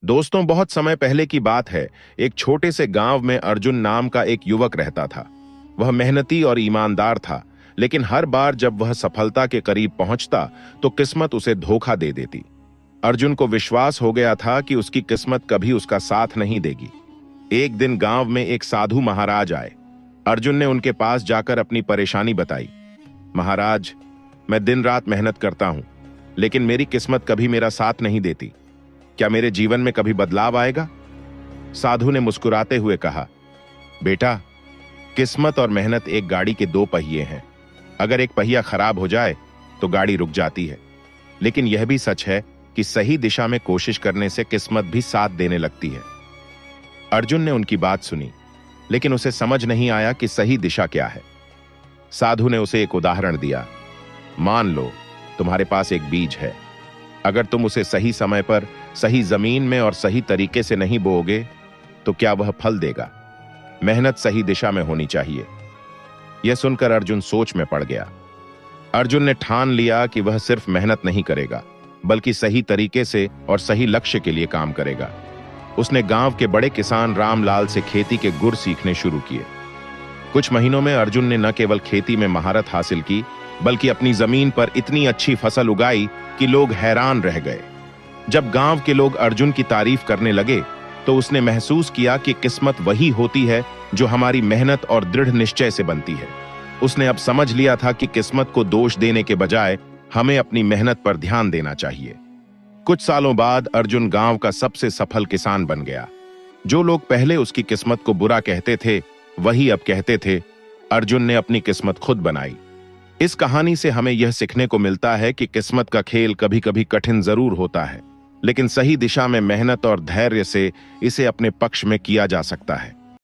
दोस्तों, बहुत समय पहले की बात है। एक छोटे से गांव में अर्जुन नाम का एक युवक रहता था। वह मेहनती और ईमानदार था, लेकिन हर बार जब वह सफलता के करीब पहुंचता तो किस्मत उसे धोखा दे देती। अर्जुन को विश्वास हो गया था कि उसकी किस्मत कभी उसका साथ नहीं देगी। एक दिन गांव में एक साधु महाराज आए। अर्जुन ने उनके पास जाकर अपनी परेशानी बताई। महाराज, मैं दिन रात मेहनत करता हूं, लेकिन मेरी किस्मत कभी मेरा साथ नहीं देती। क्या मेरे जीवन में कभी बदलाव आएगा? साधु ने मुस्कुराते हुए कहा, बेटा, किस्मत और मेहनत एक गाड़ी के दो पहिए हैं। अगर एक पहिया खराब हो जाए तो गाड़ी रुक जाती है, लेकिन यह भी सच है कि सही दिशा में कोशिश करने से किस्मत भी साथ देने लगती है। अर्जुन ने उनकी बात सुनी, लेकिन उसे समझ नहीं आया कि सही दिशा क्या है। साधु ने उसे एक उदाहरण दिया। मान लो तुम्हारे पास एक बीज है। अगर तुम उसे सही समय पर, सही जमीन में और सही तरीके से नहीं बोओगे तो क्या वह फल देगा? मेहनत सही दिशा में होनी चाहिए। यह सुनकर अर्जुन सोच में पड़ गया। अर्जुन ने ठान लिया कि वह सिर्फ मेहनत नहीं करेगा, बल्कि सही तरीके से और सही लक्ष्य के लिए काम करेगा। उसने गांव के बड़े किसान रामलाल से खेती के गुर सीखने शुरू किए। कुछ महीनों में अर्जुन ने न केवल खेती में महारत हासिल की, बल्कि अपनी जमीन पर इतनी अच्छी फसल उगाई कि लोग हैरान रह गए। जब गांव के लोग अर्जुन की तारीफ करने लगे तो उसने महसूस किया कि किस्मत वही होती है जो हमारी मेहनत और दृढ़ निश्चय से बनती है। उसने अब समझ लिया था कि किस्मत को दोष देने के बजाय हमें अपनी मेहनत पर ध्यान देना चाहिए। कुछ सालों बाद अर्जुन गांव का सबसे सफल किसान बन गया। जो लोग पहले उसकी किस्मत को बुरा कहते थे, वही अब कहते थे, अर्जुन ने अपनी किस्मत खुद बनाई। इस कहानी से हमें यह सीखने को मिलता है कि किस्मत का खेल कभी कभी कठिन जरूर होता है, लेकिन सही दिशा में मेहनत और धैर्य से इसे अपने पक्ष में किया जा सकता है।